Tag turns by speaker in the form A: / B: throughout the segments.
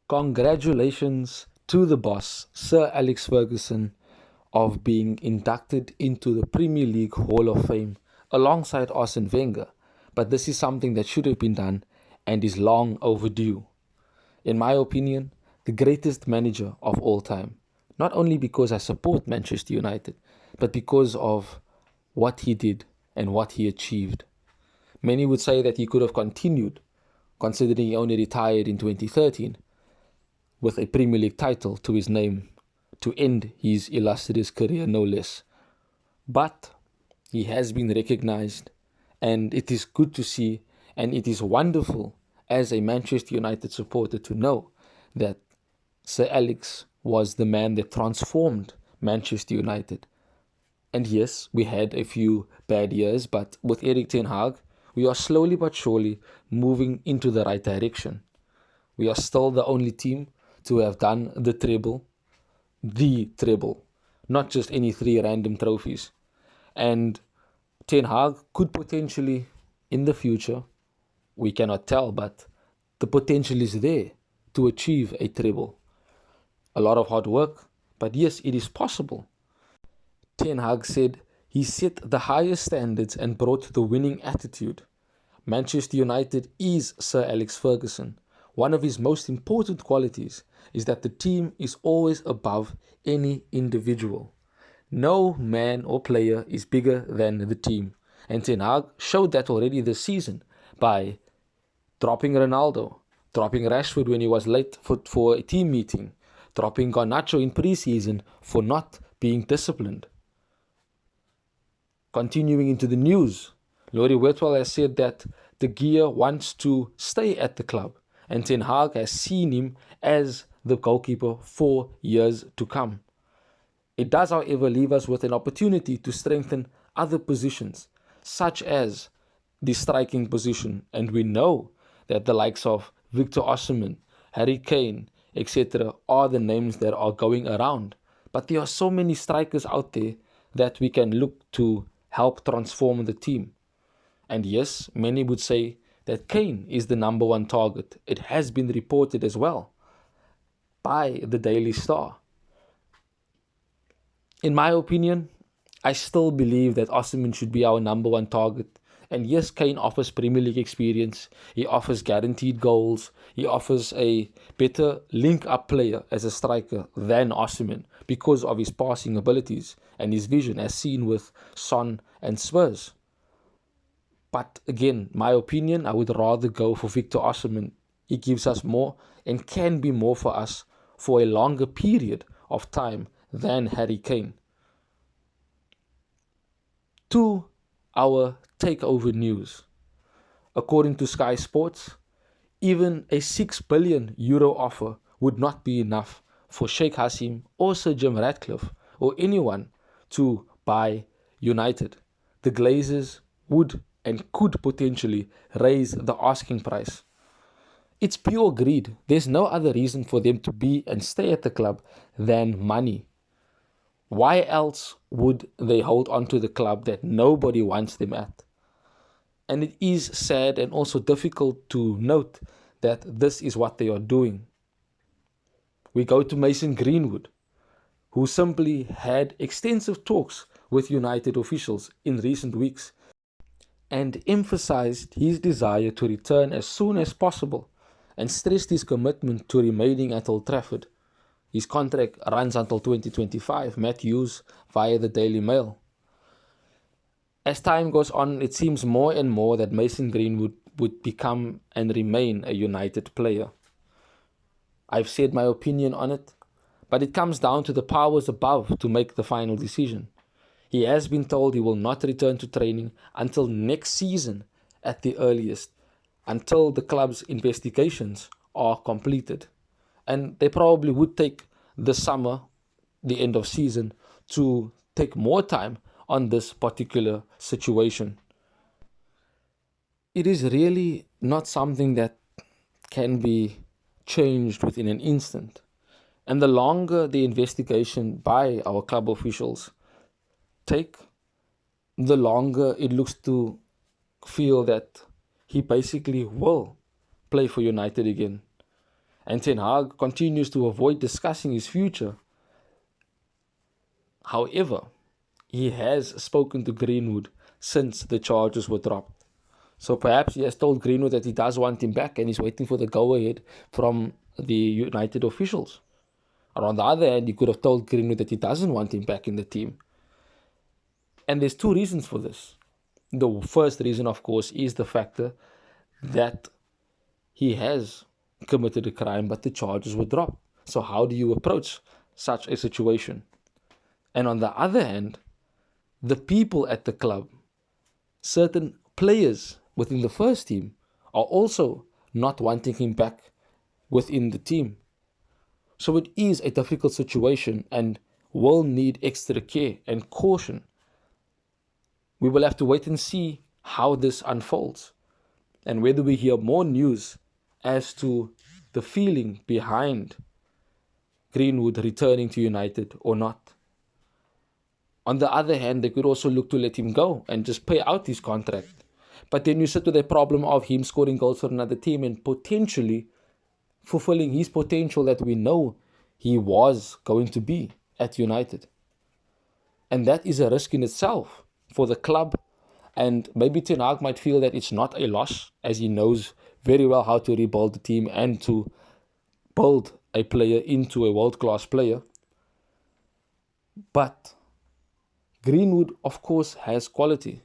A: Congratulations to the boss, Sir Alex Ferguson, of being inducted into the Premier League Hall of Fame alongside Arsene Wenger. But this is something that should have been done and is long overdue. In my opinion, the greatest manager of all time. Not only because I support Manchester United, but because of what he did and what he achieved. Many would say that he could have continued, considering he only retired in 2013, with a Premier League title to his name to end his illustrious career, no less. But he has been recognized, and it is good to see, and it is wonderful as a Manchester United supporter to know that Sir Alex was the man that transformed Manchester United. And yes, we had a few bad years, but with Erik ten Hag, we are slowly but surely moving into the right direction. We are still the only team to have done the treble, not just any three random trophies. And Ten Hag could potentially, in the future, we cannot tell, but the potential is there to achieve a treble. A lot of hard work, but yes, it is possible. Ten Hag said he set the highest standards and brought the winning attitude. Manchester United is Sir Alex Ferguson. One of his most important qualities is that the team is always above any individual. No man or player is bigger than the team. And Ten Hag showed that already this season by dropping Ronaldo, dropping Rashford when he was late for a team meeting, dropping Garnacho in pre-season for not being disciplined. Continuing into the news, Laurie Whitwell has said that De Gea wants to stay at the club, and Ten Hag has seen him as the goalkeeper for years to come. It does, however, leave us with an opportunity to strengthen other positions, such as the striking position, and we know that the likes of Victor Osimhen, Harry Kane, etc. are the names that are going around. But there are so many strikers out there that we can look to help transform the team. And yes, many would say that Kane is the number one target. It has been reported as well by the Daily Star. In my opinion, I still believe that Osimhen should be our number one target. And yes, Kane offers Premier League experience. He offers guaranteed goals. He offers a better link-up player as a striker than Osimhen because of his passing abilities and his vision as seen with Son and Spurs. But again, my opinion, I would rather go for Victor Osimhen. He gives us more and can be more for us for a longer period of time than Harry Kane. To our takeover news. According to Sky Sports, even a €6 billion offer would not be enough for Sheikh Hassim or Sir Jim Ratcliffe or anyone to buy United. The Glazers would and could potentially raise the asking price. It's pure greed. There's no other reason for them to be and stay at the club than money. Why else would they hold on to the club that nobody wants them at? And it is sad and also difficult to note that this is what they are doing. We go to Mason Greenwood, who simply had extensive talks with United officials in recent weeks and emphasized his desire to return as soon as possible and stressed his commitment to remaining at Old Trafford. His contract runs until 2025, Matt Hughes via the Daily Mail. As time goes on, it seems more and more that Mason Greenwood would become and remain a United player. I've said my opinion on it, but it comes down to the powers above to make the final decision. He has been told he will not return to training until next season at the earliest, until the club's investigations are completed. And they probably would take the summer, the end of season, to take more time on this particular situation. It is really not something that can be changed within an instant. And the longer the investigation by our club officials take, the longer it looks to feel that he basically will play for United again. and Ten Hag continues to avoid discussing his future. However, he has spoken to Greenwood since the charges were dropped. So perhaps he has told Greenwood that he does want him back and he's waiting for the go-ahead from the United officials. Or on the other hand, he could have told Greenwood that he doesn't want him back in the team. And there's two reasons for this. The first reason, of course, is the factor that he has committed a crime, but the charges were dropped. So how do you approach such a situation? And on the other hand, the people at the club, certain players within the first team, are also not wanting him back within the team. So it is a difficult situation and will need extra care and caution. We will have to wait and see how this unfolds and whether we hear more news as to the feeling behind Greenwood returning to United or not. On the other hand, they could also look to let him go and just pay out his contract. But then you sit with the problem of him scoring goals for another team and potentially fulfilling his potential that we know he was going to be at United. And that is a risk in itself for the club. And maybe Ten Hag might feel that it's not a loss, as he knows very well how to rebuild the team and to build a player into a world-class player. But Greenwood, of course, has quality.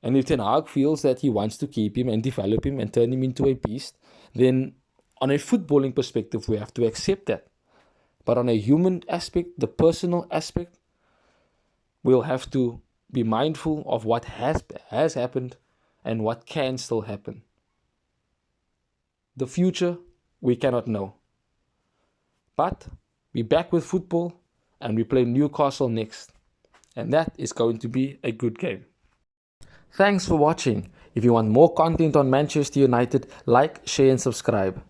A: And if Ten Hag feels that he wants to keep him and develop him and turn him into a beast, then on a footballing perspective, we have to accept that. But on a human aspect, the personal aspect, we'll have to be mindful of what has happened and what can still happen. The future, we cannot know. But we're back with football and we play Newcastle next. And that is going to be a good game. Thanks for watching. If you want more content on Manchester United, like, share and subscribe.